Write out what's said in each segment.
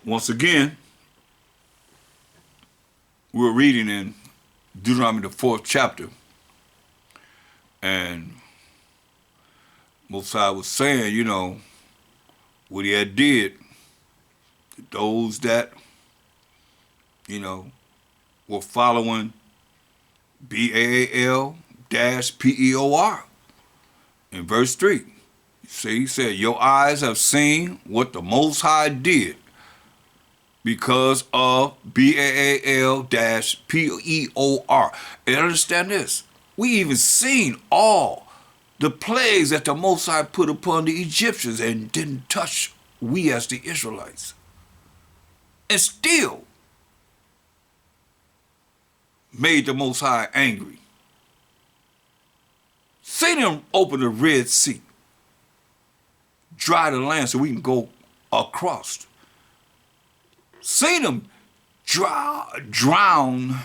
Once again, we're reading in Deuteronomy the 4th chapter, and Mosiah was saying, what he had did to those that, were following Baal-Peor. In verse 3, see, he said, your eyes have seen what the Most High did because of Baal-Peor. And understand this, we even seen all the plagues that the Most High put upon the Egyptians and didn't touch we as the Israelites. And still made the Most High angry. Seen him open the Red Sea, dry the land so we can go across. Seen him drown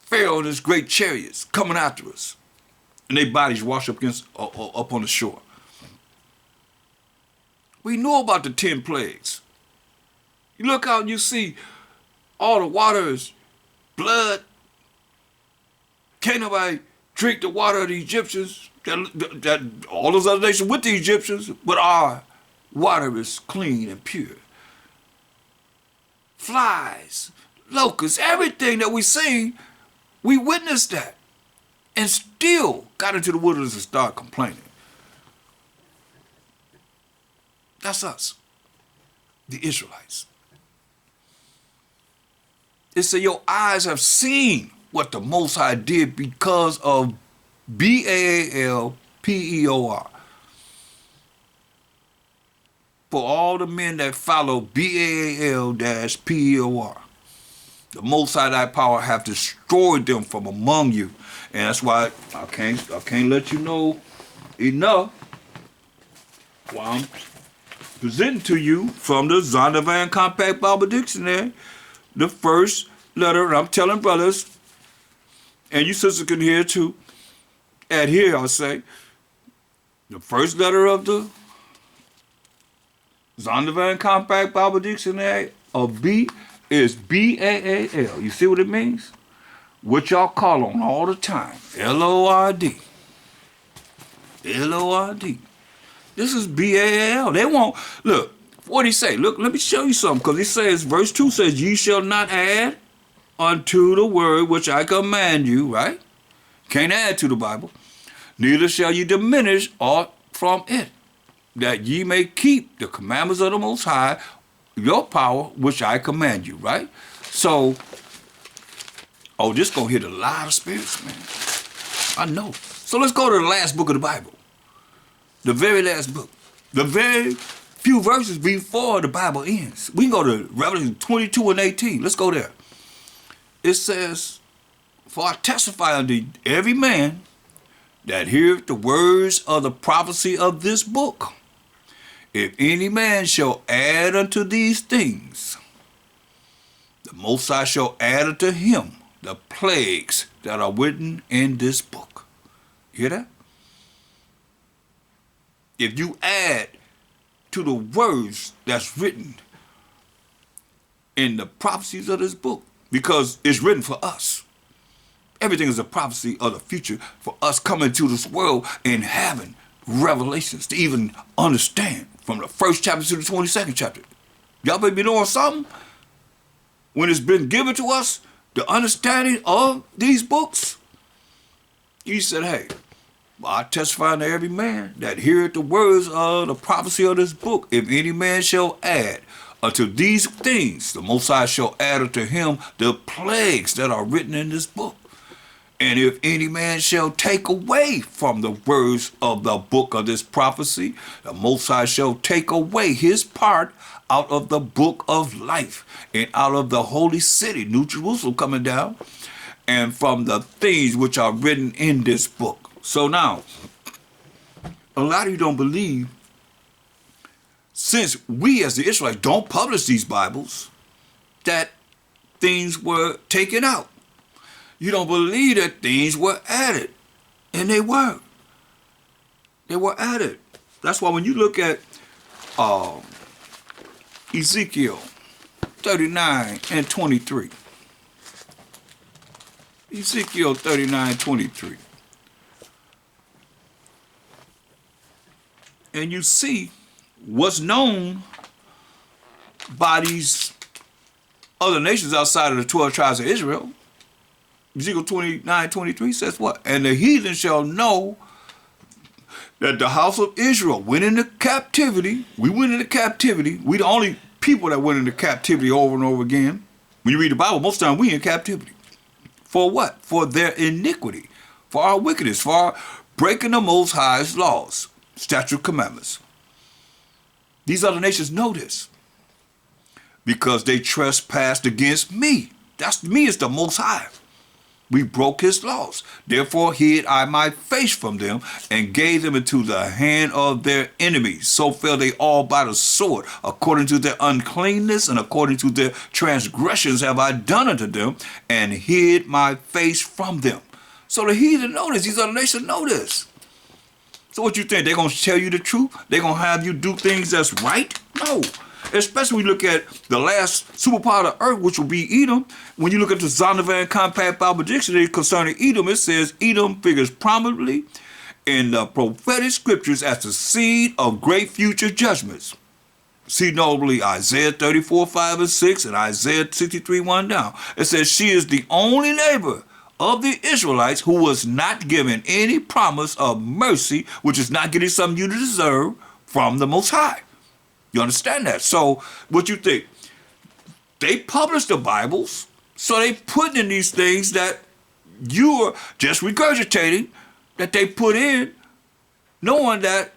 Pharaoh and his great chariots coming after us, and their bodies wash up on the shore. We know about the 10 plagues. You look out and you see all the water is blood. Can't nobody drink the water of the Egyptians, that all those other nations with the Egyptians, but our water is clean and pure. Flies, locusts, everything that we seen, we witnessed that, and still got into the wilderness and started complaining. That's us, the Israelites. It said, your eyes have seen what the Most High did because of Baal-Peor. For all the men that follow Baal-Peor, the Most High thy power have destroyed them from among you. And that's why I can't let you know enough while I'm presenting to you from the Zondervan Compact Bible Dictionary, the first letter, and I'm telling brothers, and you sisters can hear too, adhere, I'll say, the first letter of the Zondervan Compact Bible Dictionary of B is B-A-A-L. You see what it means? What y'all call on all the time. L-O-R-D. L-O-R-D. This is B-A-L. They won't, look, what he say? Look, let me show you something, because he says, verse 2 says, ye shall not add unto the word which I command you, right? Can't add to the Bible. Neither shall you diminish aught from it, that ye may keep the commandments of the Most High, your power, which I command you, right? So, this gonna hit a lot of spirits, man. I know. So let's go to the last book of the Bible. The very last book. The very few verses before the Bible ends. We can go to Revelation 22 and 18. Let's go there. It says, for I testify unto every man that heareth the words of the prophecy of this book. If any man shall add unto these things, the Most High shall add unto him the plagues that are written in this book. Hear that? If you add to the words that's written in the prophecies of this book, because it's written for us. Everything is a prophecy of the future for us coming to this world and having revelations to even understand from the first chapter to the 22nd chapter. Y'all better be doing something when it's been given to us, the understanding of these books. He said, hey, I testify unto every man that heareth the words of the prophecy of this book. If any man shall add unto these things, the Most High shall add unto him the plagues that are written in this book. And if any man shall take away from the words of the book of this prophecy, the Most High shall take away his part out of the book of life and out of the holy city, New Jerusalem coming down, and from the things which are written in this book. So now, a lot of you don't believe, since we as the Israelites don't publish these Bibles, that things were taken out. You don't believe that things were added. And they were. They were added. That's why when you look at Ezekiel 39 and 23. Ezekiel 39:23. And you see what's known by these other nations outside of the 12 tribes of Israel. Ezekiel 29:23 says what? And the heathen shall know that the house of Israel went into captivity. We went into captivity. We the only people that went into captivity over and over again. When you read the Bible, most of the time we in captivity. For what? For their iniquity, for our wickedness, for our breaking the Most High's laws, statute, commandments. These other nations know this because they trespassed against me. That's me, is the Most High. We broke his laws. Therefore hid I my face from them and gave them into the hand of their enemies. So fell they all by the sword. According to their uncleanness and according to their transgressions have I done unto them, and hid my face from them. So the heathen know this. These other nations know this. So what you think? They're going to tell you the truth? They're going to have you do things that's right? No. Especially when you look at the last superpower of the earth, which will be Edom. When you look at the Zondervan Compact Bible Dictionary concerning Edom, it says Edom figures prominently in the prophetic scriptures as the seed of great future judgments. See notably Isaiah 34:5-6 and Isaiah 63:1 down. It says she is the only neighbor of the Israelites who was not given any promise of mercy, which is not getting something you deserve from the Most High. You understand that? So what you think? They publish the Bibles, so they put in these things that you are just regurgitating, that they put in, knowing that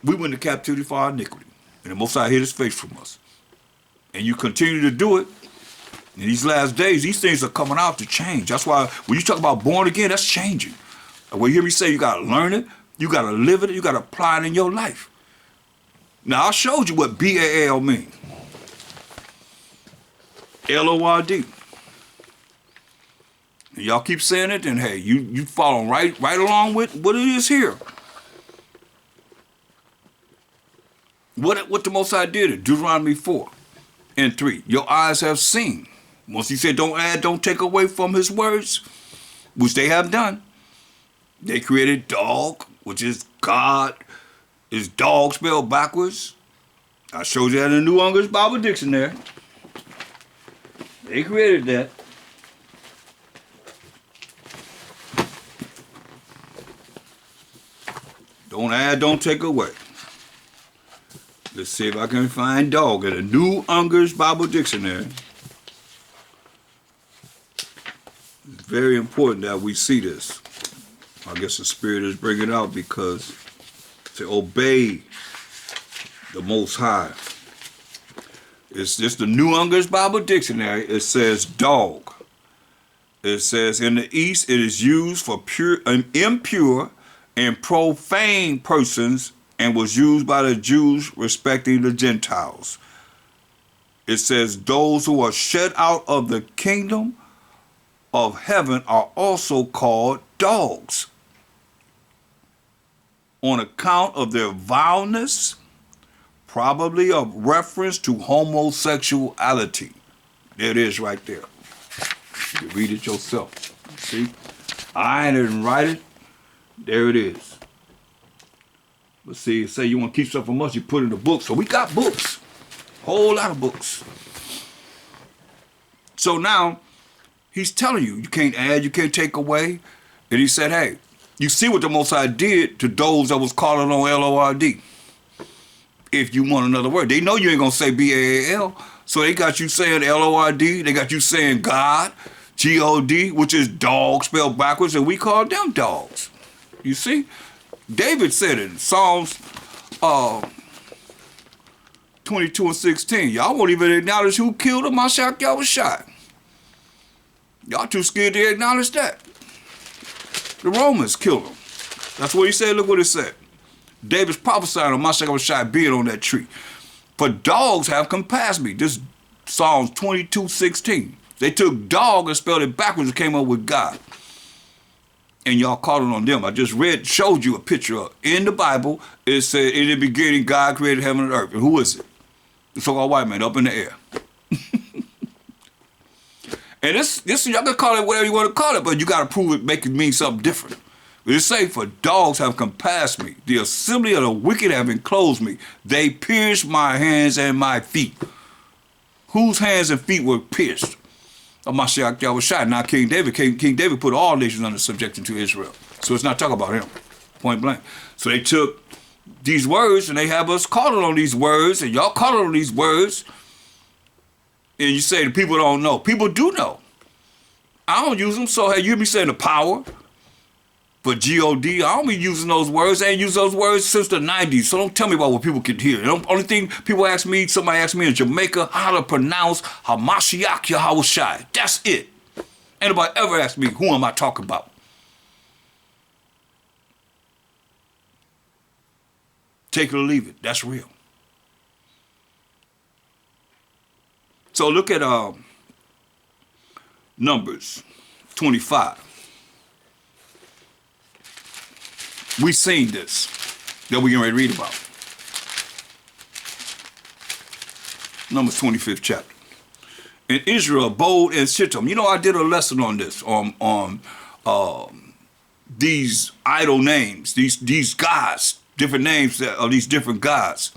we went into captivity for our iniquity. And the Most High hid his face from us. And you continue to do it. In these last days, these things are coming out to change. That's why when you talk about born again, that's changing. When you hear me say you got to learn it, you got to live it, you got to apply it in your life. Now, I showed you what B-A-L means. L-O-R-D. And y'all keep saying it, then hey, you following right along with what it is here. What the Most High did in Deuteronomy 4:3. Your eyes have seen. Once he said don't add, don't take away from his words, which they have done. They created dog, which is God. Is dog spelled backwards? I showed you that in the New English Bible Dictionary. They created that. Don't add, don't take away. Let's see if I can find dog in the New English Bible Dictionary. It's very important that we see this. I guess the Spirit is bringing it out because to obey the Most High. It's just the New English Bible Dictionary. It says dog. It says in the East it is used for pure, impure and profane persons and was used by the Jews respecting the Gentiles. It says those who are shut out of the kingdom of heaven are also called dogs on account of their vileness, probably a reference to homosexuality. There it is right there. You can read it yourself. See? I didn't write it. There it is. But see, say you want to keep stuff from us, you put it in a book. So we got books. Whole lot of books. So now, he's telling you, you can't add, you can't take away. And he said, hey, you see what the Most High did to those that was calling on L-O-R-D. If you want another word. They know you ain't going to say B-A-A-L. So they got you saying L-O-R-D. They got you saying God, G-O-D, which is dog spelled backwards. And we call them dogs. You see? David said it in Psalms 22:16. Y'all won't even acknowledge who killed Ha Mashayach Yahawashi. Y'all too scared to acknowledge that. The Romans killed him. That's what he said. Look what it said. David's prophesying on Ha Mashayach Yahawashi being on that tree. For dogs have compassed me. This Psalms 22:16. They took dog and spelled it backwards and came up with God. and y'all calling on them. I just showed you a picture of, in the Bible, it said, in the beginning, God created heaven and earth. And who is it? The so-called white man up in the air. And this y'all can call it whatever you want to call it, but you got to prove it, make it mean something different. It say, for dogs have compassed me. The assembly of the wicked have enclosed me. They pierced my hands and my feet. Whose hands and feet were pierced? Ha Mashayach Yahawashi. Now King David put all nations under subjection to Israel. So it's not talking about him, point blank. So they took these words and they have us calling on these words, and y'all calling on these words, and you say the people don't know. People do know. I don't use them, so hey, you be saying the power. But G-O-D, I don't be using those words. I ain't used those words since the 90s, so don't tell me about what people can hear. The only thing people ask me, somebody asked me in Jamaica, how to pronounce Ha Mashayach Yahawashi. That's it. Anybody ever asked me, who am I talking about? Take it or leave it. That's real. So look at Numbers 25. We seen this that we're going to read about. Numbers 25th chapter. And Israel abode in Shittim. You know, I did a lesson on this, on these idol names, these gods, different names of these different gods.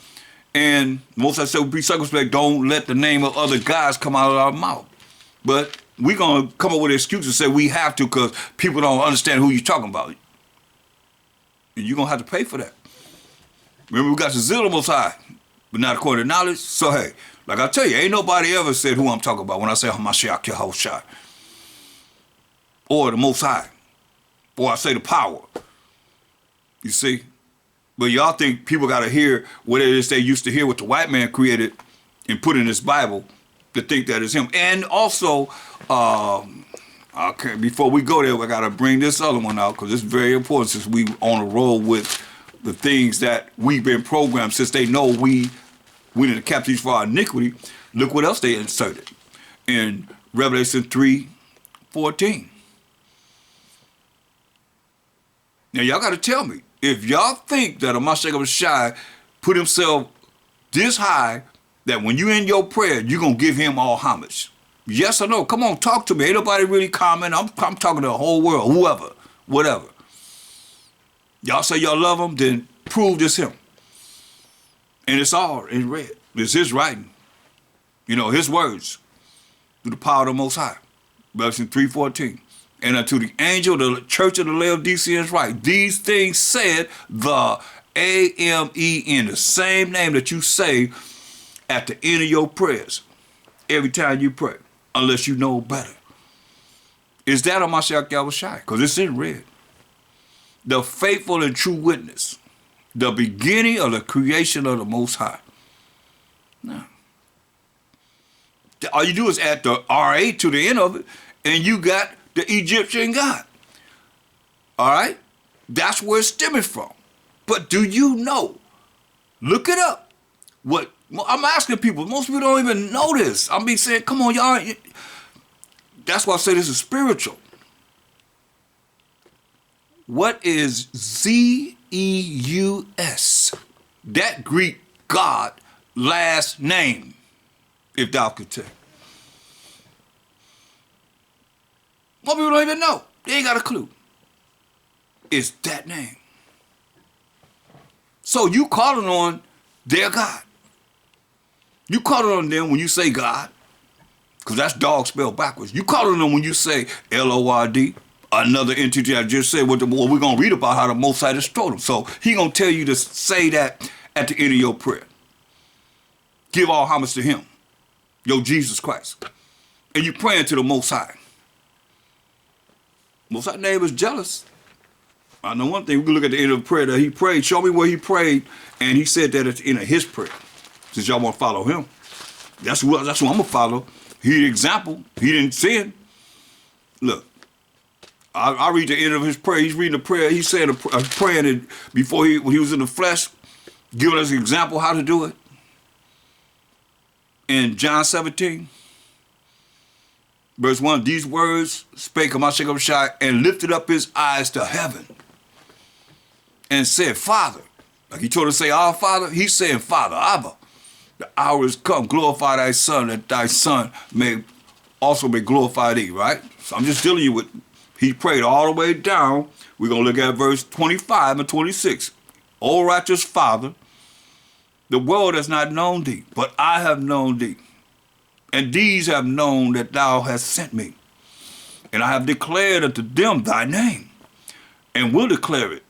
And most I said, be circumspect, don't let the name of other gods come out of our mouth. But we're going to come up with an excuse and say we have to because people don't understand who you're talking about. And you're going to have to pay for that. Remember, we got the zeal of the Most High, but not according to knowledge. So, hey, like I tell you, ain't nobody ever said who I'm talking about when I say Ha Mashayach Yahawashi. Or the Most High. Or I say the power. You see? But y'all think people got to hear what it is they used to hear, what the white man created and put in this Bible to think that it's him. And also, okay, before we go there, I got to bring this other one out because it's very important since we on a roll with the things that we've been programmed since they know we didn't capture these for our iniquity. Look what else they inserted in Revelation 3:14. Now, y'all got to tell me, if y'all think that Ha Mashayach Yahawashi put himself this high that when you in your prayer, you're going to give him all homage. Yes or no? Come on, talk to me. Ain't nobody really comment. I'm talking to the whole world, whoever, whatever. Y'all say y'all love him, then prove this him. And it's all in red. It's his writing. You know, his words through the power of the Most High. Revelation 3:14. And unto the angel of the church of the Laodiceans write, these things said the A-M-E-N, the same name that you say at the end of your prayers every time you pray, unless you know better. Is that Ha Mashayach Yahawashi? Because it's in red. The faithful and true witness, the beginning of the creation of the Most High. Now, all you do is add the R-A to the end of it, and you got the Egyptian God. All right? That's where it's stemming from. But do you know? Look it up. What I'm asking people, most people don't even know this. I'm saying, come on, y'all. That's why I say this is spiritual. What is Zeus? That Greek God last name, if thou could tell. Most people don't even know. They ain't got a clue. It's that name. So you calling on their God. You calling on them when you say God, because that's dog spelled backwards. You calling on them when you say Lord, another entity I just said, what we're going to read about how the Most High destroyed them. So he going to tell you to say that at the end of your prayer. Give all homage to him, your Jesus Christ. And you praying to the Most High. Most High name is jealous. I know one thing, we can look at the end of the prayer that he prayed. Show me where he prayed, and he said that at the end of his prayer. Since y'all want to follow him. That's who I'm going to follow. He the example. He didn't sin. Look, I read the end of his prayer. He's reading the prayer. He's saying praying it before when he was in the flesh, giving us an example how to do it. In John 17, Verse 1, these words spake Ha Mashayach Yahawashi and lifted up his eyes to heaven and said, Father. Like he told us to say, our Father, he's saying, Father, Abba, the hour is come, glorify thy Son, that thy Son may also may glorify thee, right? So I'm just dealing you with, he prayed all the way down. We're going to look at verse 25 and 26. O righteous Father, the world has not known thee, but I have known thee. And these have known that thou hast sent me. And I have declared unto them thy name, and will declare it,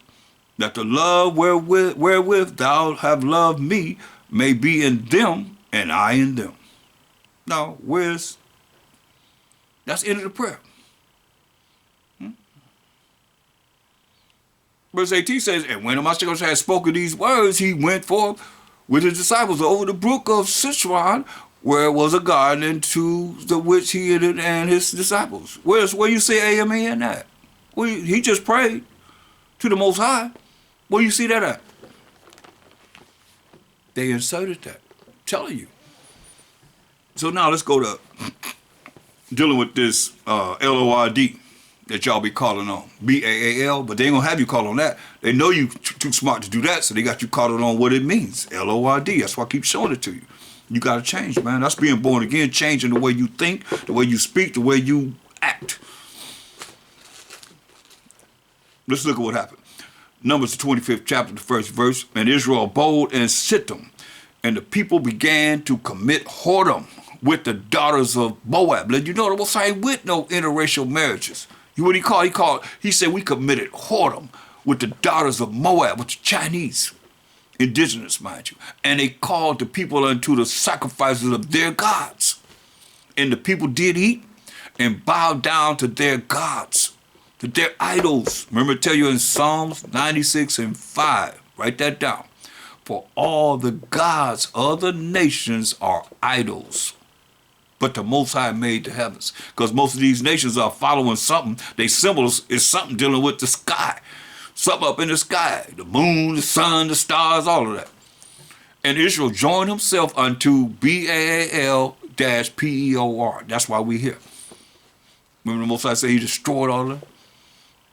that the love wherewith thou have loved me may be in them, and I in them. Now, that's the end of the prayer. Verse 18 says, and when Ha Mashayach Yahawashi had spoken these words, he went forth with his disciples over the brook of Citron, where was a garden, into the which he and his disciples. Where you see amen at? He just prayed to the Most High. Where you see that at? They inserted that. I'm telling you. So now let's go to dealing with this LORD that y'all be calling on. BAAL, but they ain't gonna have you call on that. They know you too smart to do that, so they got you calling on what it means. LORD. That's why I keep showing it to you. You got to change, man. That's being born again, changing the way you think, the way you speak, the way you act. Let's look at what happened. Numbers, the 25th chapter, the first verse. And Israel abode in Shittim, and the people began to commit whoredom with the daughters of Moab. Let you know, the Most High with no interracial marriages. What he said we committed whoredom with the daughters of Moab, with the Chinese. Indigenous, mind you, and they called the people unto the sacrifices of their gods. And the people did eat and bowed down to their gods, to their idols. Remember to tell you in Psalms 96 and 5, write that down. For all the gods of the nations are idols, but the Most High made the heavens. Because most of these nations are following something. Their symbols is something dealing with the sky. Something up in the sky, the moon, the sun, the stars, all of that. And Israel joined himself unto BAAL-PEOR. That's why we here. Remember the Most High said he destroyed all of that?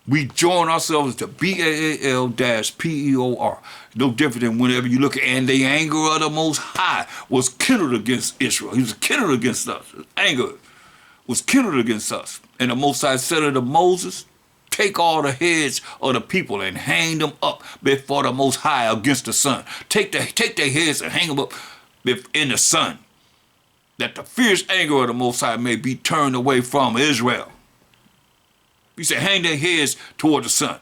We join ourselves to BAAL-PEOR. No different than whenever you look at, and the anger of the Most High was kindled against Israel. He was kindled against us. His anger was kindled against us. And the Most High said unto Moses, take all the heads of the people and hang them up before the Most High against the sun. Take their heads and hang them up in the sun, that the fierce anger of the Most High may be turned away from Israel. He said, hang their heads toward the sun,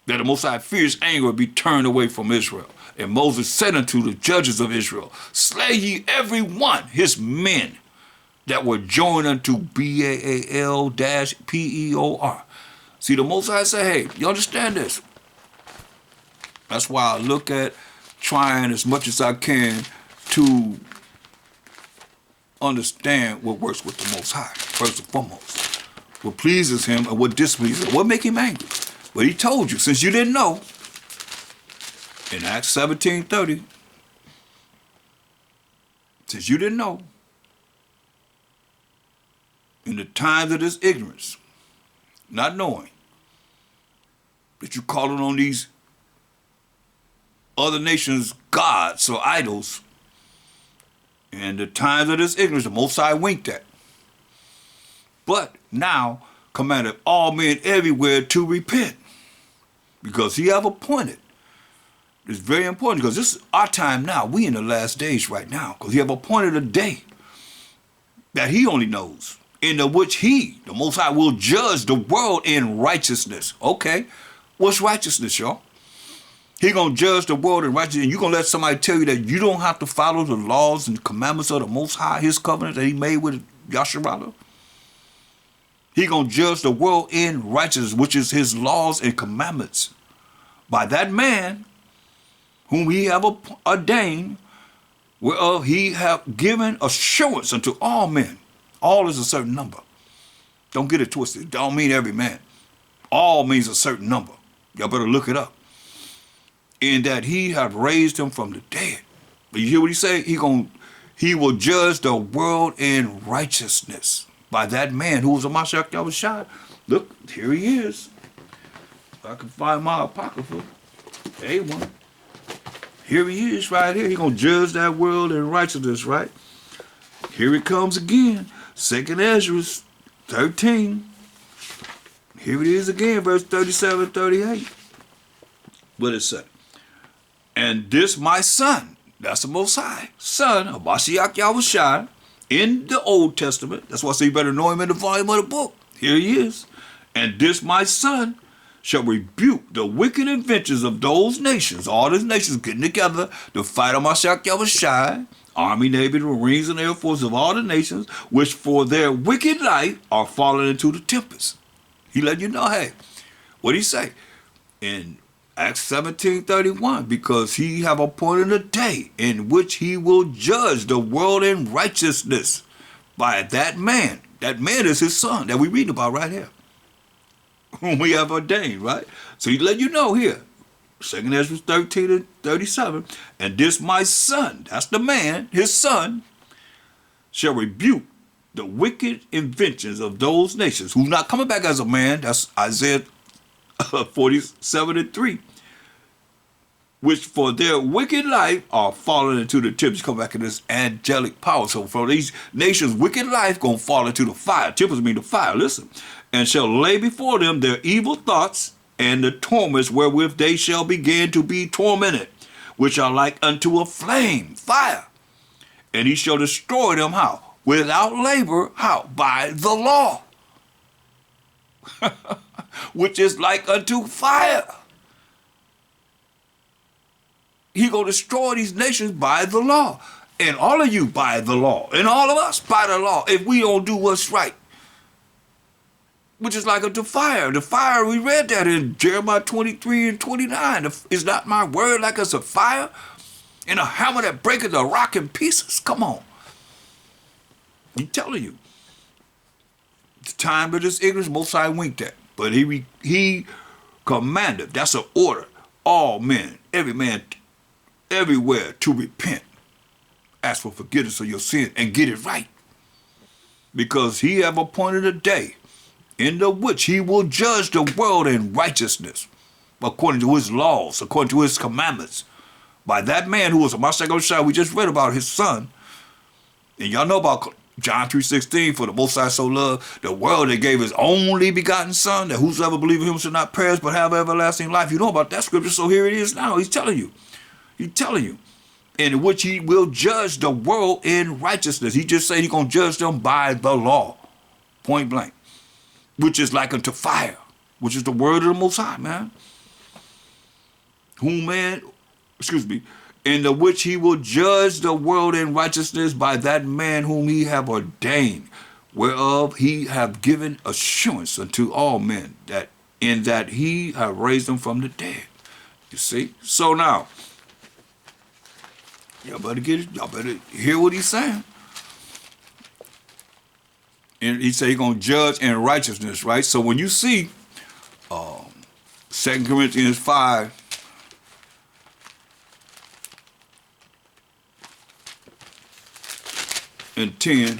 that the Most High fierce anger be turned away from Israel. And Moses said unto the judges of Israel, slay ye every one his men that were joined unto BAAL-PEOR. See, the Most High say, hey, you understand this? That's why I look at trying as much as I can to understand what works with the Most High, first and foremost. What pleases him and what displeases him, what make him angry. But he told you, since you didn't know, in Acts 17:30, since you didn't know, in the times of this ignorance, not knowing that you're calling on these other nations' gods or idols, and the times of this ignorance, the Most High winked at. But now commanded all men everywhere to repent, because he have appointed. It's very important, because this is our time now. We in the last days right now, because he have appointed a day that he only knows, in the which he, the Most High, will judge the world in righteousness. Okay, what's righteousness, y'all? He gonna judge the world in righteousness, and you gonna let somebody tell you that you don't have to follow the laws and commandments of the Most High, his covenant that he made with Yasharala? He gonna judge the world in righteousness, which is his laws and commandments, by that man whom he have ordained, whereof he have given assurance unto all men. All is a certain number. Don't get it twisted. It don't mean every man. All means a certain number. Y'all better look it up. In that he have raised him from the dead. But you hear what he say? He will judge the world in righteousness. by that man who was a Ha Mashayach Yahawashi. Look, here he is. If I can find my apocrypha, A1. Here he is right here. He's going to judge that world in righteousness, right? Here it comes again. 2nd Ezra 13. Here it is again, verse 37, 38. What it say? And this my son, that's the Most High, son of Ha Mashayach Yahawashi, in the Old Testament. That's why I say you better know him in the volume of the book. Here he is. And this my son shall rebuke the wicked inventions of those nations, all these nations getting together to fight Ha Mashayach Yahawashi, Army, Navy, the Marines, and Air Force of all the nations, which for their wicked life are fallen into the tempest. He let you know, hey, what he say? In Acts 17:31, because he have appointed a day in which he will judge the world in righteousness by that man. That man is his son that we read about right here, whom we have ordained, right? So he let you know here, 2nd Ezra 13 and 37, and this my son, that's the man, his son, shall rebuke the wicked inventions of those nations, who's not coming back as a man. That's Isaiah 47 and 3, which for their wicked life are fallen into the tempest. Come back in this angelic power. So for these nations' wicked life gonna fall into the fire. Tempest mean the fire, listen. And shall lay before them their evil thoughts and the torments wherewith they shall begin to be tormented, which are like unto a flame, fire. And he shall destroy them how? Without labor, how? By the law, which is like unto fire. He gonna destroy these nations by the law. And all of you by the law. And all of us by the law. If we don't do what's right. Which is like unto fire. The fire, we read that in Jeremiah 23 and 29. Is not my word like as a fire? And a hammer that breaketh a rock in pieces? Come on. I'm telling you. The time of this ignorance, Most High winked at. But he commanded, that's an order, all men, every man, everywhere to repent. Ask for forgiveness of your sin and get it right. Because he have appointed a day in the which he will judge the world in righteousness, according to his laws, according to his commandments, by that man who was a Ha Mashayach Yahawashi. We just read about his son. And y'all know about John 3:16, for the Most High so loved the world that gave his only begotten son, that whosoever believe in him shall not perish but have everlasting life. You know about that scripture, so here it is now. He's telling you. He's telling you. In which he will judge the world in righteousness. He just said he's going to judge them by the law. Point blank. Which is like unto fire. Which is the word of the Most High, man. In the which he will judge the world in righteousness by that man whom he have ordained, whereof he have given assurance unto all men, that in that he have raised them from the dead. You see? So now, y'all better get it, y'all better hear what he's saying. And he said he's going to judge in righteousness, right? So when you see 2 Corinthians 5, and 10,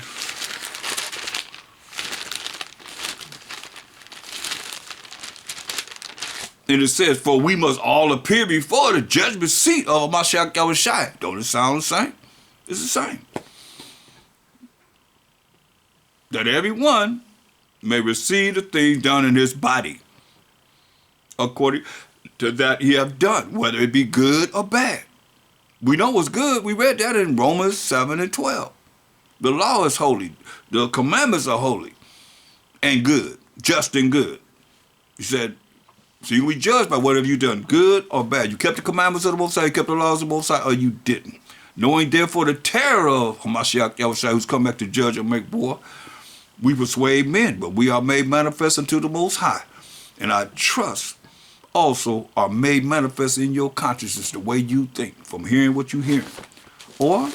and it says, for we must all appear before the judgment seat of Ha Mashayach Yahawashi. Don't it sound the same? It's the same. That everyone may receive the things done in his body, according to that he have done, whether it be good or bad. We know what's good. We read that in Romans 7 and 12. The law is holy. The commandments are holy and good, just and good. He said, so you will be judged by whatever you done, good or bad. You kept the commandments of the Most High, you kept the laws of the Most High, or you didn't. Knowing therefore the terror of Ha Mashayach Yahawashi, who's come back to judge and make war, we persuade men, but we are made manifest unto the Most High. And I trust also are made manifest in your consciousness, the way you think, from hearing what you hear. Or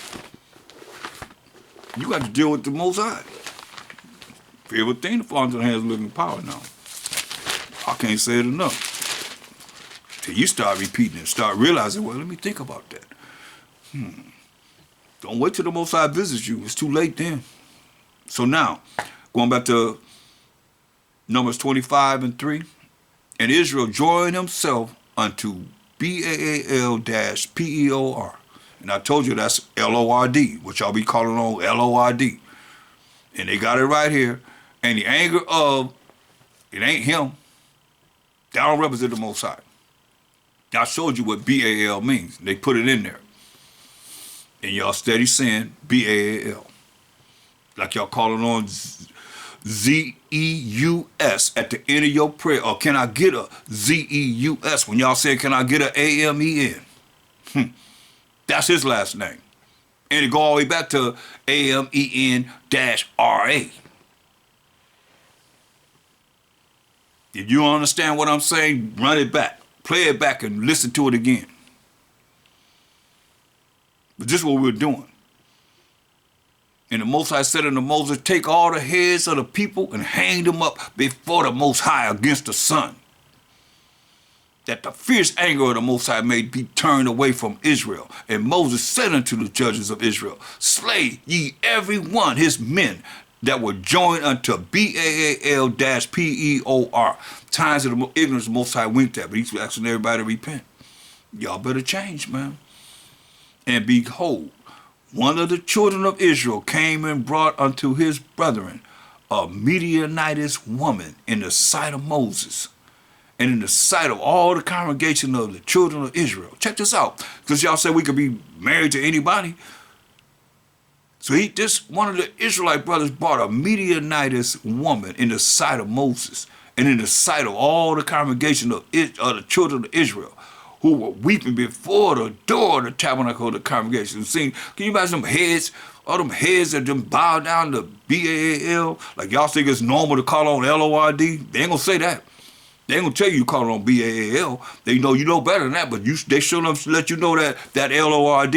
you got to deal with the Most High. Fear within the falls into the hands of living power now. I can't say it enough. Till you start repeating it, start realizing, well, let me think about that. Don't wait till the Most High visits you. It's too late then. So now, Going back to Numbers 25:3. And Israel joined himself unto Baal-Peor. And I told you that's Lord, which I'll be calling on Lord. And they got it right here. And the anger of, it ain't him. That don't represent the Most High. I showed you what Baal means. They put it in there. And y'all steady saying Baal. Like y'all calling on Zeus at the end of your prayer. Or can I get a Zeus? When y'all say, can I get a Amen? That's his last name. And it go all the way back to Amen-Ra. If you don't understand what I'm saying, run it back. Play it back and listen to it again. But this is what we're doing. And the Most High said unto Moses, take all the heads of the people and hang them up before the Most High against the sun, that the fierce anger of the Most High may be turned away from Israel. And Moses said unto the judges of Israel, slay ye every one his men that were joined unto Baal-Peor. Times of the ignorance the Most High winked at, but he's asking everybody to repent. Y'all better change, man. And behold, one of the children of Israel came and brought unto his brethren a Midianitess woman in the sight of Moses and in the sight of all the congregation of the children of Israel. Check this out, because y'all say we could be married to anybody. So one of the Israelite brothers brought a Midianitess woman in the sight of Moses and in the sight of all the congregation of the children of Israel, who were weeping before the door of the tabernacle of the congregation. Can you imagine them heads, all them heads that them bow down to Baal? Like y'all think it's normal to call on Lord? They ain't gonna say that. They ain't gonna tell you call on Baal. They know you know better than that, but they should have let you know that Lord.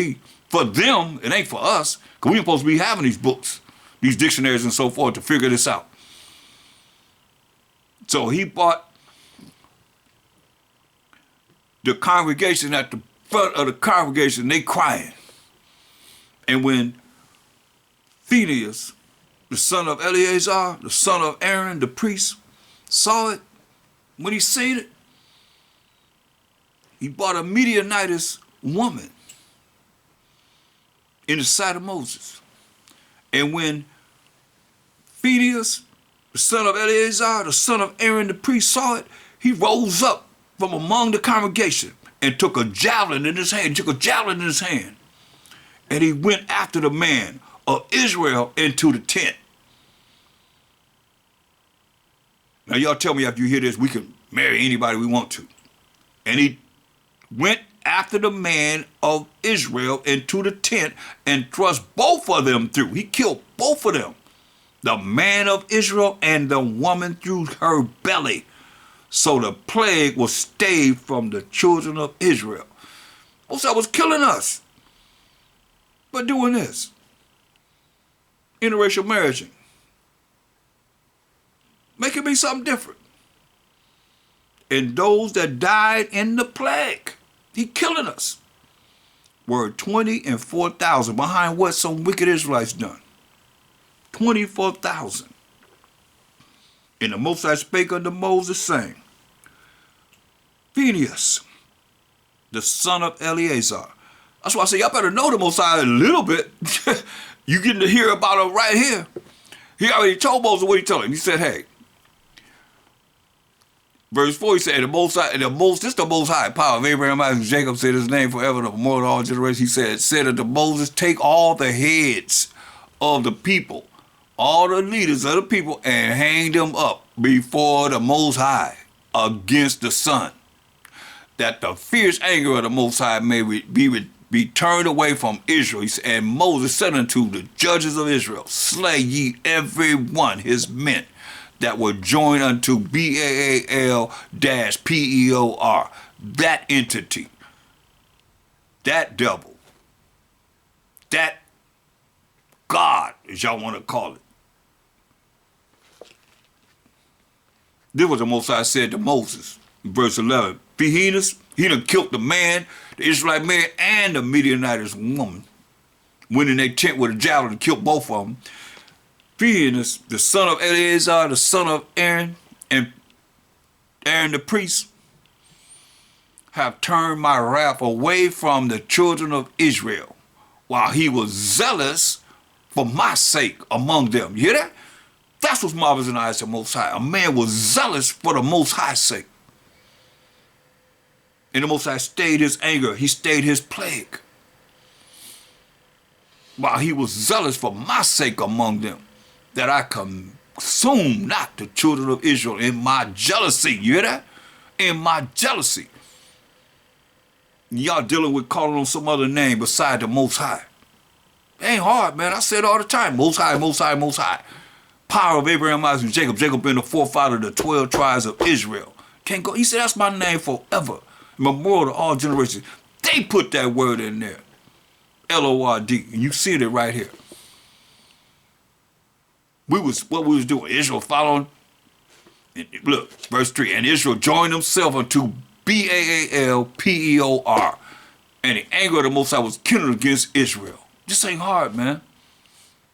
For them, it ain't for us, because we ain't supposed to be having these books, these dictionaries and so forth to figure this out. So he bought the congregation at the front of the congregation, they crying. And when Phinehas, the son of Eleazar, the son of Aaron, the priest, saw it, when he seen it, he bought a Midianitess woman in the sight of Moses. And when Phinehas, the son of Eleazar, the son of Aaron, the priest, saw it, he rose up from among the congregation and took a javelin in his hand, and he went after the man of Israel into the tent. Now y'all tell me after you hear this, we can marry anybody we want to. And he went after the man of Israel into the tent and thrust both of them through. He killed both of them, the man of Israel and the woman through her belly. So the plague was stayed from the children of Israel. Moses was killing us, but doing this. Interracial marriaging. Making me something different. And those that died in the plague, he killing us, were 24,000. Behind what some wicked Israelites done. 24,000. And the Most High spake unto Moses, saying, Phinehas, the son of Eleazar. That's why I say y'all better know the Most High a little bit. You getting to hear about him right here. He already told Moses what he told him. He said, hey, verse 4, he said, this is the Most High power of Abraham, Isaac, and Jacob, said his name forever, the more all generations. He said unto Moses, take all the heads of the people, all the leaders of the people, and hang them up before the Most High against the sun, that the fierce anger of the Most High may be turned away from Israel. And Moses said unto the judges of Israel, slay ye every one his men that were joined unto Baal-Peor, that entity, that devil, that God, as y'all want to call it. This was the Most High said to Moses, in verse 11. Phinehas, he done killed the man, the Israelite man, and the Midianitess woman. Went in their tent with a javelin and killed both of them. Phinehas, the son of Eleazar, the son of Aaron, and Aaron the priest, have turned my wrath away from the children of Israel, while he was zealous for my sake among them. You hear that? That's what's marvelous in the eyes of the Most High. A man was zealous for the Most High's sake. And the Most High stayed his anger. He stayed his plague. While he was zealous for my sake among them, that I consume not the children of Israel in my jealousy. You hear that? In my jealousy. Y'all dealing with calling on some other name beside the Most High. It ain't hard, man. I say it all the time. Most High, Most High, Most High. Power of Abraham, Isaac, and Jacob. Jacob been the forefather of the 12 tribes of Israel. Can't go. He said, that's my name forever. Memorial to all generations. They put that word in there. L-O-R-D. And you see it right here. What we was doing. Israel following. Look, verse 3. And Israel joined himself unto Baalpeor. And the anger of the Most High was kindled against Israel. This ain't hard, man.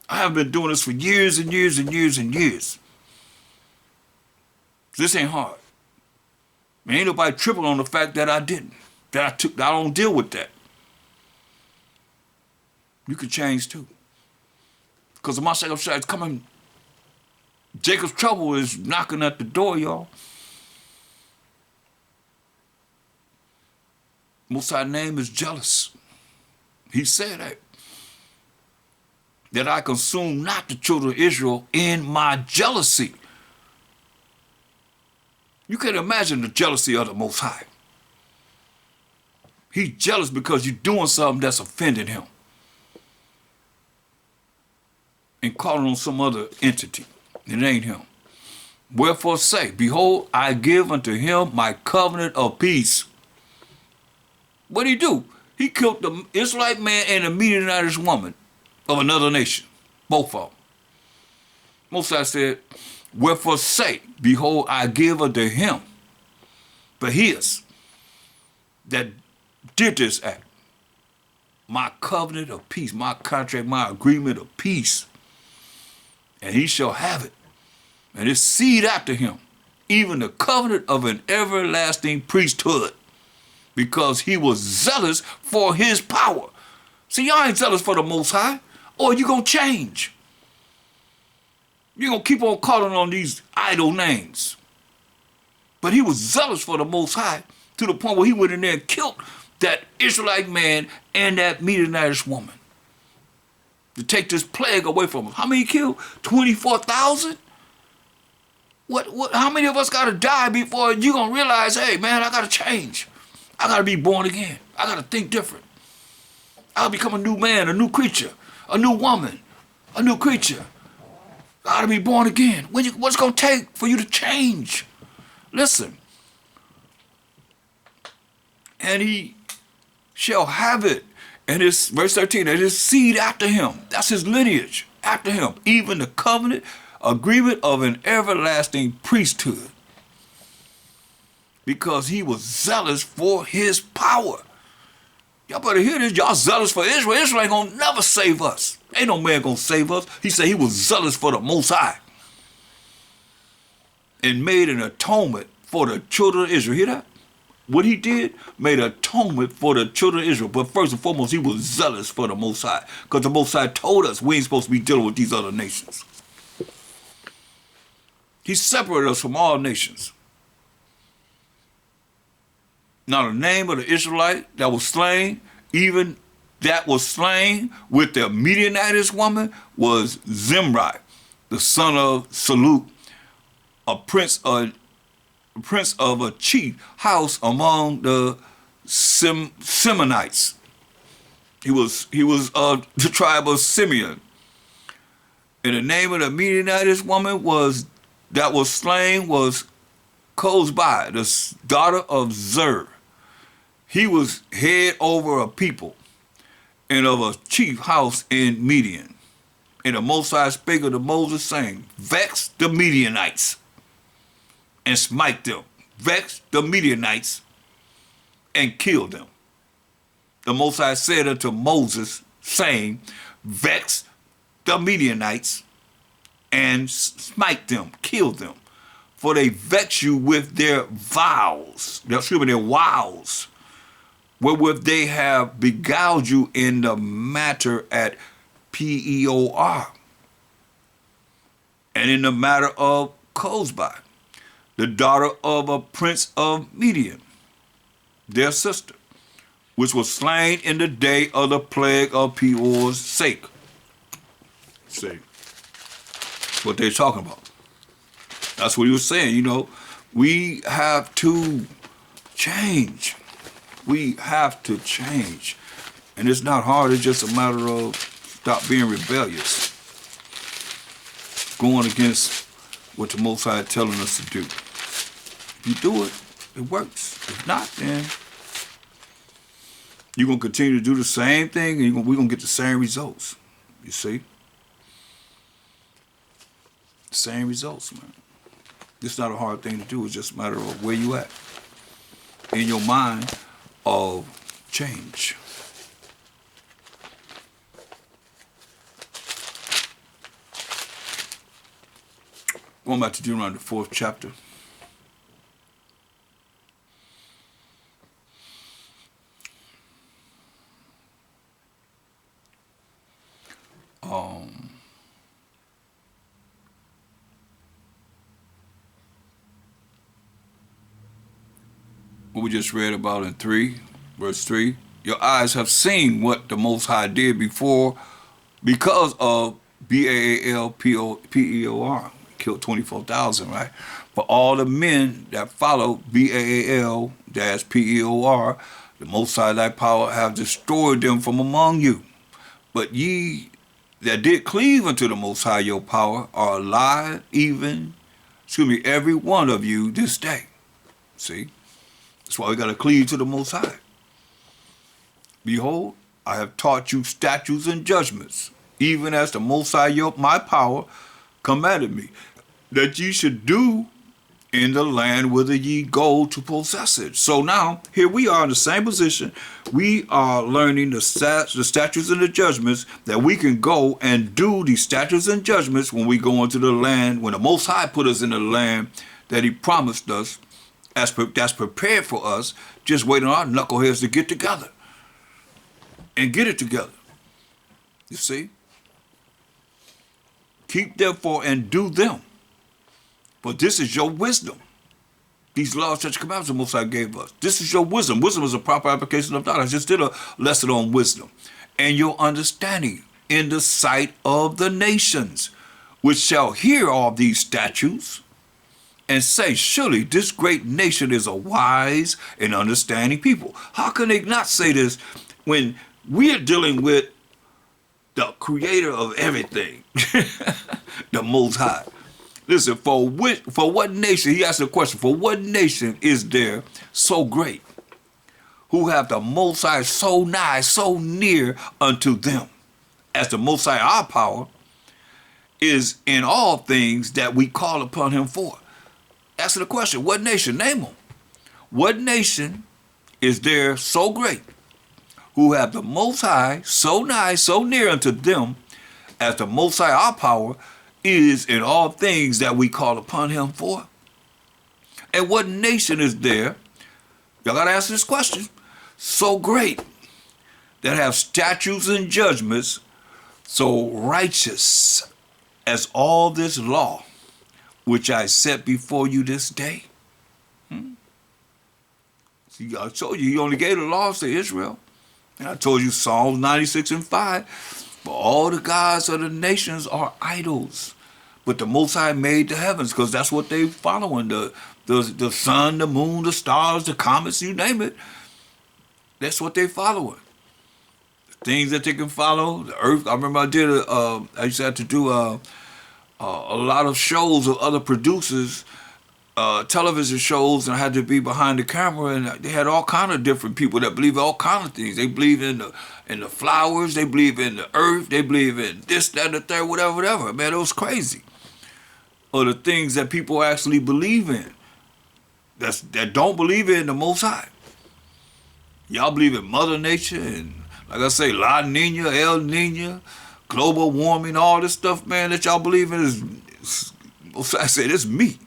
I have been doing this for years and years and years and years. This ain't hard. Ain't nobody tripping on the fact that I didn't. I don't deal with that. You can change too. Because the Mashayach Yahawashi is coming. Jacob's trouble is knocking at the door, y'all. Most High's name is jealous. He said that I consume not the children of Israel in my jealousy. You can imagine the jealousy of the Most High. He's jealous because you're doing something that's offending him and calling on some other entity. It ain't him. Wherefore say, behold, I give unto him my covenant of peace. What'd he do? He killed the Israelite man and the Midianitish woman of another nation. Both of them. Moses said, wherefore say, behold, I give unto him, but his that did this act, my covenant of peace, my contract, my agreement of peace, and he shall have it, and his seed after him, even the covenant of an everlasting priesthood, because he was zealous for his power. See, y'all ain't zealous for the Most High, or you gonna change. You're gonna keep on calling on these idol names. But he was zealous for the Most High to the point where he went in there and killed that Israelite man and that Midianitish woman to take this plague away from him. How many he killed? 24,000? How many of us gotta die before you gonna realize, hey man, I gotta change. I gotta be born again. I gotta think different. I gotta become a new man, a new creature, a new woman, a new creature. I gotta be born again. What's it gonna take for you to change? Listen. And he shall have it. And his, verse 13, and his seed after him. That's his lineage after him. Even the covenant agreement of an everlasting priesthood. Because he was zealous for his power. Y'all better hear this. Y'all zealous for Israel. Israel ain't gonna never save us. Ain't no man gonna save us. He said he was zealous for the Most High. And made an atonement for the children of Israel. Hear that? What he did, made atonement for the children of Israel. But first and foremost, he was zealous for the Most High. Because the Most High told us we ain't supposed to be dealing with these other nations. He separated us from all nations. Now the name of the Israelite that was slain, even that was slain with the Midianitish woman, was Zimri, the son of Saluk, a prince of a chief house among the Simeonites. He was of the tribe of Simeon. And the name of the Midianitish woman that was slain was Kozbi, the daughter of Zer. He was head over a people and of a chief house in Midian. And the Most High spake unto Moses, saying, vex the Midianites and smite them. Vex the Midianites and kill them. The Most High said unto Moses, saying, vex the Midianites and smite them, kill them. For they vex you with their vows, their wiles, wherewith they have beguiled you in the matter at Peor, and in the matter of Cozbi, the daughter of a prince of Midian, their sister, which was slain in the day of the plague of Peor's sake. See what they're talking about. That's what he was saying. You know, we have to change. We have to change. And it's not hard. It's just a matter of stop being rebellious. Going against what the Most High is telling us to do. If you do it, it works. If not, then you're going to continue to do the same thing and we're going to get the same results. You see? The same results, man. It's not a hard thing to do. It's just a matter of where you at in your mind of change. Going back to Deuteronomy, the 4th chapter. What we just read about in verse 3. Your eyes have seen what the Most High did before because of Baal-Peor. Killed 24,000, right? For all the men that follow Baal-Peor, the Most High thy power have destroyed them from among you. But ye that did cleave unto the Most High your power are alive, every one of you this day. See? That's why we got to cleave to the Most High. Behold, I have taught you statutes and judgments, even as the Most High my power commanded me, that ye should do in the land whither ye go to possess it. So now, here we are in the same position. We are learning the statutes and the judgments that we can go and do these statutes and judgments when we go into the land, when the Most High put us in the land that he promised us, that's prepared for us, just waiting on our knuckleheads to get together and get it together. You see? Keep therefore and do them. For this is your wisdom. These laws, such commandments the Most High gave us. This is your wisdom. Wisdom is a proper application of knowledge. I just did a lesson on wisdom. And your understanding in the sight of the nations, which shall hear all these statutes and say, surely this great nation is a wise and understanding people. How can they not say this when we're dealing with the creator of everything, the Most High? Listen, for what nation, he asked a question, for what nation is there so great, who have the Most High so nigh, so near unto them, as the Most High our power is in all things that we call upon him for? Answer the question, what nation? Name them. What nation is there so great, who have the Most High so nigh, so near unto them, as the Most High our power is in all things that we call upon him for? And what nation is there, y'all gotta answer this question, so great, that have statutes and judgments so righteous as all this law, which I set before you this day? See, I told you, he only gave the laws to Israel. And I told you Psalms 96 and 5, for all the gods of the nations are idols. But the Most High made the heavens, because that's what they following, the sun, the moon, the stars, the comets, you name it. That's what they following. Things that they can follow, the earth. I remember I used to have to do a lot of shows of other producers, television shows, and I had to be behind the camera, and they had all kind of different people that believe all kind of things. They believe in the flowers, they believe in the earth, they believe in this, that, and the third, whatever. Man, it was crazy. Or the things that people actually believe in, that don't believe in the Most High. Y'all believe in Mother Nature, and like I say, La Nina, El Nina, global warming, all this stuff, man, that y'all believe in Most High said, it's me.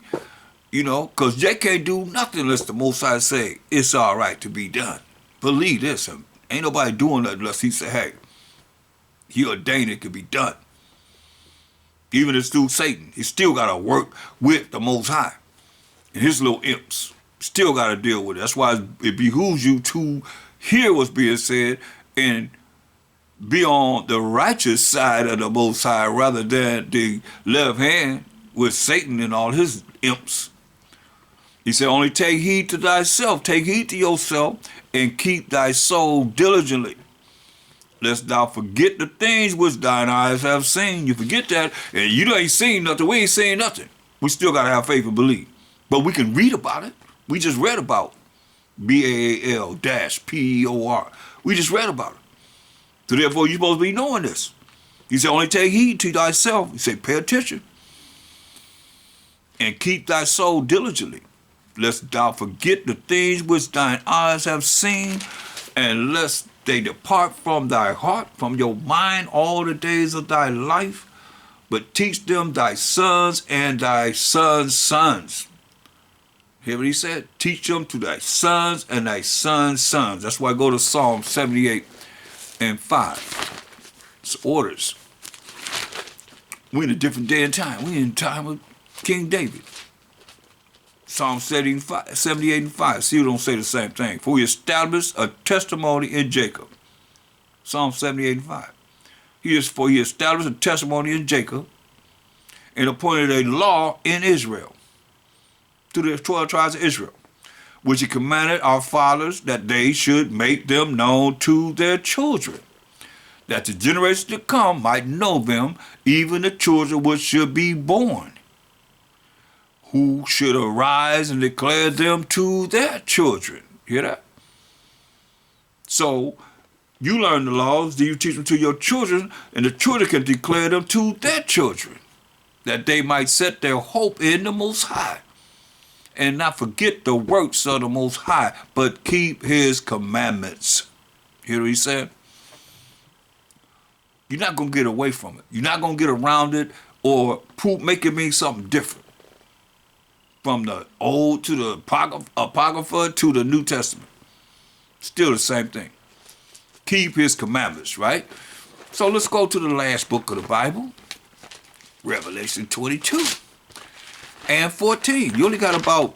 You know, because they can't do nothing unless the Most High say, it's all right to be done. Believe this. Ain't nobody doing that unless he say, hey, he ordained it could be done. Even if it's through Satan, he still got to work with the Most High. And his little imps still got to deal with it. That's why it behooves you to hear what's being said and be on the righteous side of the Most High rather than the left hand with Satan and all his imps. He said, only take heed to thyself, take heed to yourself, and keep thy soul diligently, lest thou forget the things which thine eyes have seen. You forget that, and you ain't seen nothing. We ain't seen nothing. We still got to have faith and believe. But we can read about it. We just read about BAAL-PEOR. We just read about it. So therefore, you're supposed to be knowing this. He said, only take heed to thyself. He said, pay attention. And keep thy soul diligently, lest thou forget the things which thine eyes have seen, and lest they depart from thy heart, from your mind, all the days of thy life, but teach them thy sons and thy sons' sons. Hear what he said? Teach them to thy sons and thy sons' sons. That's why I go to Psalm 78 and 5. It's orders. We're in a different day and time. We're in the time of King David. Psalm 78 and 5. See, we don't say the same thing. For he established a testimony in Jacob. Psalm 78 and 5. He established a testimony in Jacob and appointed a law in Israel to the 12 tribes of Israel, which he commanded our fathers that they should make them known to their children, that the generations to come might know them, even the children which should be born, who should arise and declare them to their children. Hear that? So you learn the laws, then you teach them to your children, and the children can declare them to their children, that they might set their hope in the Most High, and not forget the works of the Most High, but keep his commandments. Hear what he said? You're not going to get away from it. You're not going to get around it or make it mean something different. From the Old to the Apocrypha to the New Testament. Still the same thing. Keep his commandments, right? So let's go to the last book of the Bible, Revelation 22 and 14. You only got about,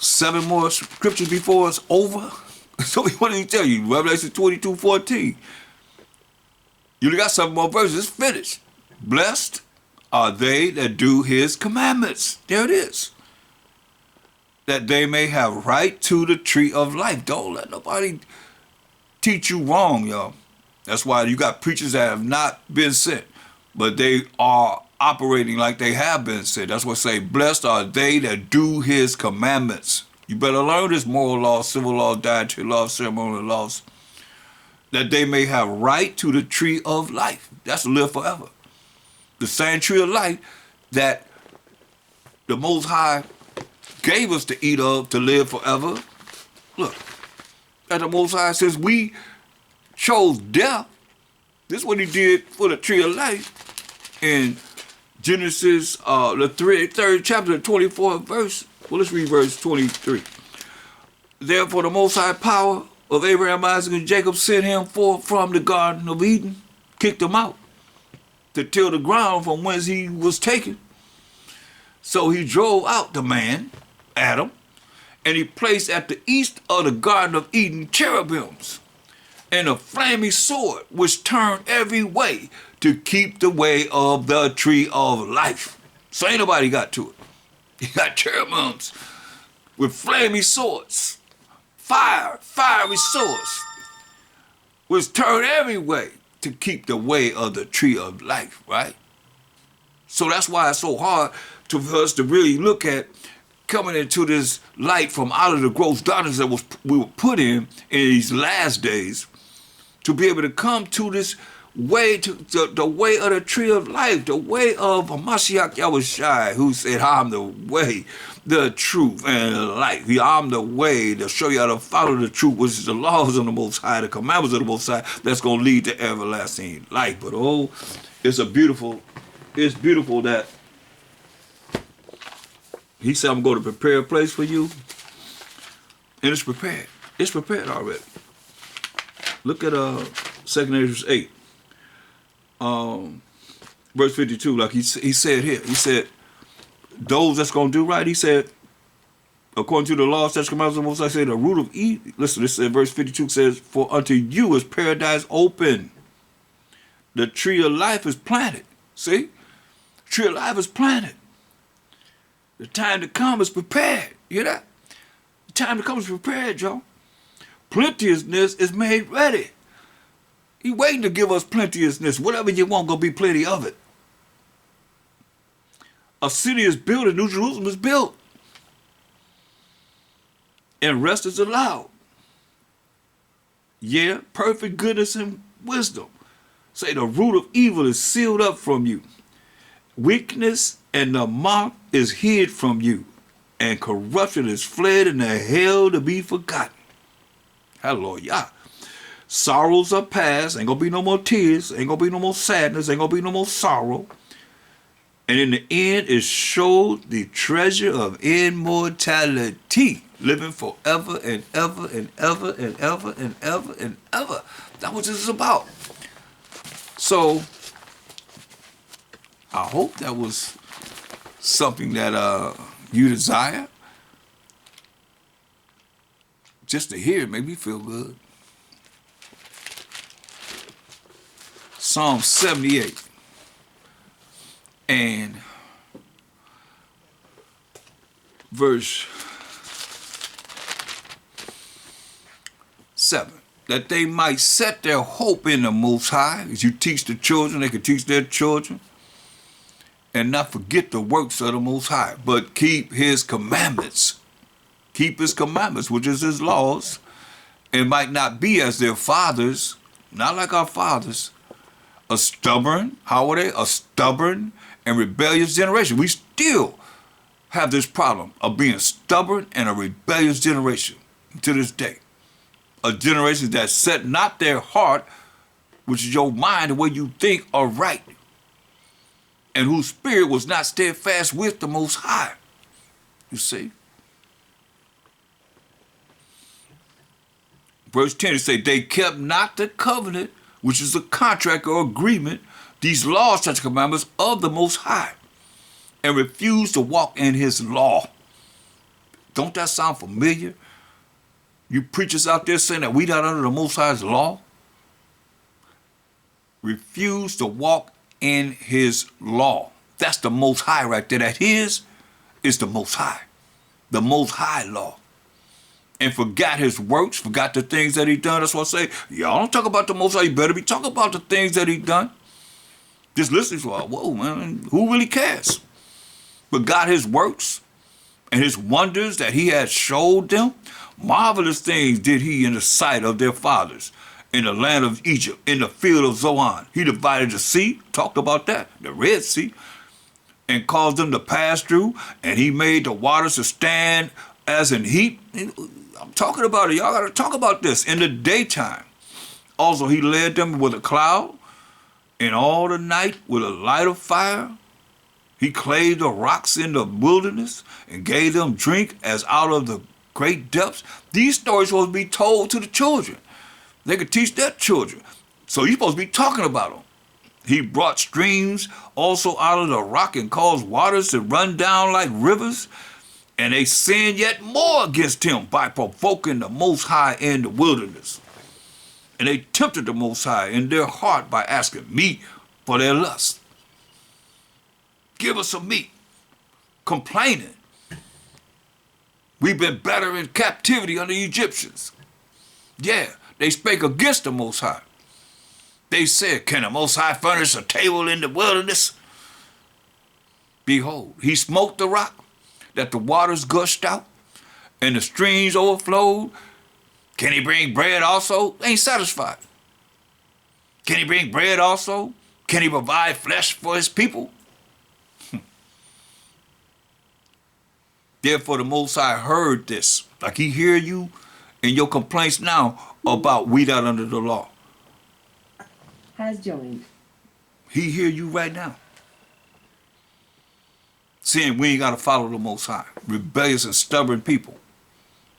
7 more scriptures before it's over? So what did he tell you? Revelation 22, 14. You only got 7 more verses. It's finished. Blessed are they that do his commandments. There it is. That they may have right to the tree of life. Don't let nobody teach you wrong, y'all. That's why you got preachers that have not been sent, but they are operating like they have been sent. That's what say, blessed are they that do his commandments. You better learn this moral law, civil law, dietary law, ceremonial laws, that they may have right to the tree of life. That's to live forever. The same tree of life that the Most High gave us to eat of to live forever. Look, that the Most High says we chose death. This is what he did for the tree of life in Genesis, the third chapter, 24th verse. Well, let's read verse 23. Therefore, the Most High power of Abraham, Isaac, and Jacob sent him forth from the Garden of Eden, kicked him out to till the ground from whence he was taken. So he drove out the man, Adam, and he placed at the east of the Garden of Eden cherubims and a flaming sword which turned every way to keep the way of the tree of life. So ain't nobody got to it. You got cherubims with flaming swords, fiery swords, which turn every way to keep the way of the tree of life, right? So that's why it's so hard for us to really look at coming into this light from out of the gross darkness that we were put in these last days, to be able to come to this way, to the way of the tree of life, the way of Ha Mashayach Yahawashi, who said, I'm the way, the truth, and the life. I'm the way to show you how to follow the truth, which is the laws of the Most High, the commandments of the Most High, that's going to lead to everlasting life. But it's beautiful that He said, I'm going to prepare a place for you. And it's prepared. It's prepared already. Look at 2 Corinthians 8. Verse 52, like he said here. He said, those that's going to do right, he said, according to the law, such commandments of the Most High, say the root of evil. Listen, this said, verse 52 says, for unto you is paradise open. The tree of life is planted. See? The tree of life is planted. The time to come is prepared. You hear that? The time to come is prepared, y'all. Plenteousness is made ready. He waiting to give us plenteousness. Whatever you want, gonna be plenty of it. A city is built and New Jerusalem is built. And rest is allowed. Yeah, perfect goodness and wisdom. Say the root of evil is sealed up from you. Weakness and the mock is hid from you. And corruption is fled in the hell to be forgotten. Hallelujah. Sorrows are past. Ain't gonna be no more tears. Ain't gonna be no more sadness. Ain't gonna be no more sorrow. And in the end, it showed the treasure of immortality, living forever and ever and ever and ever and ever and ever. That's what this is about. So, I hope that was something that you desire. Just to hear it made me feel good. Psalm 78. And verse 7, that they might set their hope in the Most High. As you teach the children, they can teach their children, and not forget the works of the Most High, but keep his commandments. Keep his commandments, which is his laws, and might not be as their fathers, not like our fathers, a stubborn, how are they? A stubborn and rebellious generation. We still have this problem of being stubborn and a rebellious generation to this day. A generation that set not their heart, which is your mind, the way you think, are right, and whose spirit was not steadfast with the Most High. You see? Verse 10, it say, they kept not the covenant, which is a contract or agreement, these laws, such commandments of the Most High, and refused to walk in his law. Don't that sound familiar? You preachers out there saying that we not under the Most High's law? Refuse to walk in his law. That's the Most High right there. That his is the Most High. The Most High law. And forgot his works, forgot the things that he done. That's why I say, y'all don't talk about the Most High. You better be talking about the things that he done. Just listening to whoa, man, who really cares? Forgot his works and his wonders that he had showed them. Marvelous things did he in the sight of their fathers in the land of Egypt, in the field of Zoan. He divided the sea, talked about that, the Red Sea, and caused them to pass through, and he made the waters to stand as in heat. I'm talking about it. Y'all got to talk about this in the daytime. Also, he led them with a cloud, and all the night with a light of fire. He clave the rocks in the wilderness and gave them drink as out of the great depths. These stories supposed to be told to the children. They could teach their children. So you're supposed to be talking about them. He brought streams also out of the rock and caused waters to run down like rivers. And they sinned yet more against him by provoking the Most High in the wilderness. And they tempted the Most High in their heart by asking meat for their lust. Give us some meat. Complaining. We've been better in captivity under the Egyptians. Yeah, they spake against the Most High. They said, can the Most High furnish a table in the wilderness? Behold, he smote the rock, that the waters gushed out, and the streams overflowed. Can he bring bread also? Ain't satisfied. Can he bring bread also? Can he provide flesh for his people? Therefore the Most High heard this, like he hear you in your complaints now about we not under the law. Has joined. He hear you right now. saying we ain't got to follow the Most High. Rebellious and stubborn people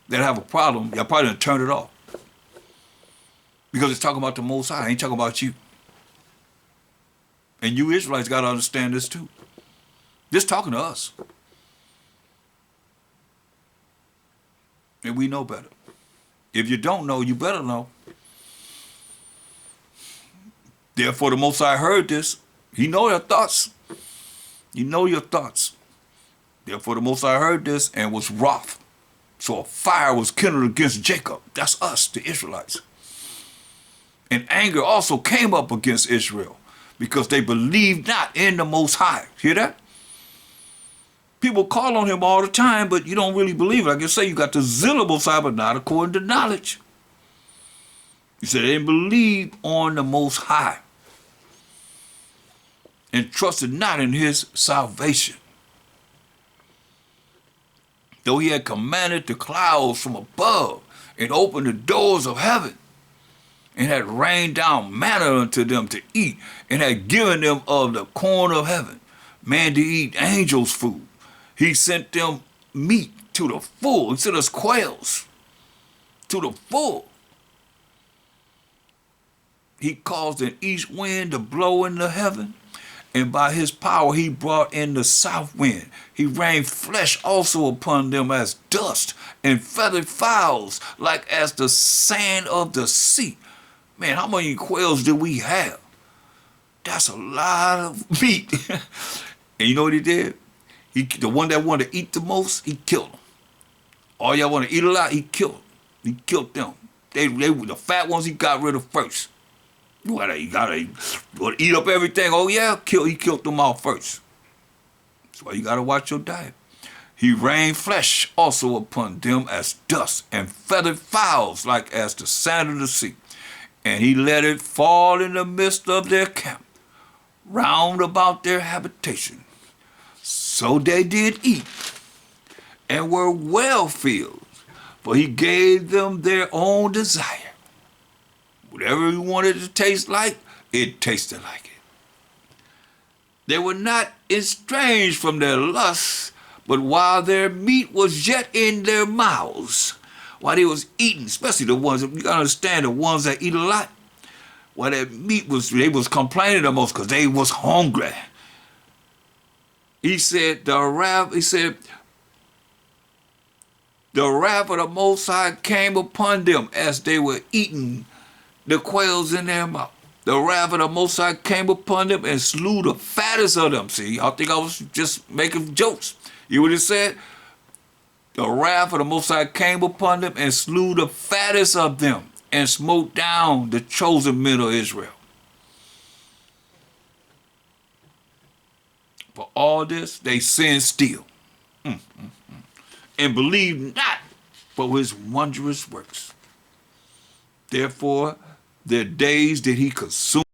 that have a problem, y'all probably done turned it off. Because it's talking about the Most High, it ain't talking about you. And you Israelites got to understand this too. This talking to us. And we know better. If you don't know, you better know. Therefore, the Most High heard this. He know your thoughts. You know your thoughts. Therefore, the Most High heard this and was wroth. So a fire was kindled against Jacob. That's us, the Israelites. And anger also came up against Israel because they believed not in the Most High. Hear that? People call on him all the time, but you don't really believe it. Like I say, you got the zeal of Most High, but not according to knowledge. He said they didn't believe on the Most High and trusted not in his salvation. Though he had commanded the clouds from above and opened the doors of heaven and had rained down manna unto them to eat and had given them of the corn of heaven, man to eat angels' food. He sent them meat to the full. He sent us quails to the full. He caused an east wind to blow into heaven, and by his power he brought in the south wind. He rained flesh also upon them as dust, and feathered fowls like as the sand of the sea. Man, how many quails do we have? That's a lot of meat. And you know what he did? The one that wanted to eat the most, he killed them. All y'all want to eat a lot, he killed them. He killed them. They were the fat ones he got rid of first. You gotta eat up everything. Oh yeah, he killed them all first. That's why you gotta watch your diet. He rained flesh also upon them as dust, and feathered fowls like as the sand of the sea. And he let it fall in the midst of their camp, round about their habitation. So they did eat, and were well filled, for he gave them their own desire. Whatever he wanted it to taste like, it tasted like it. They were not estranged from their lusts, but while their meat was yet in their mouths, while they was eating, especially the ones, you gotta understand, the ones that eat a lot, while that meat was, they was complaining the most because they was hungry. He said, the wrath of the Most High came upon them as they were eating the quails in their mouth. The wrath of the Most High came upon them and slew the fattest of them. See, y'all think I was just making jokes. You know what it said? The wrath of the Most High came upon them and slew the fattest of them and smote down the chosen men of Israel. For all this, they sinned still and believed not for his wondrous works. Therefore, their days did he consume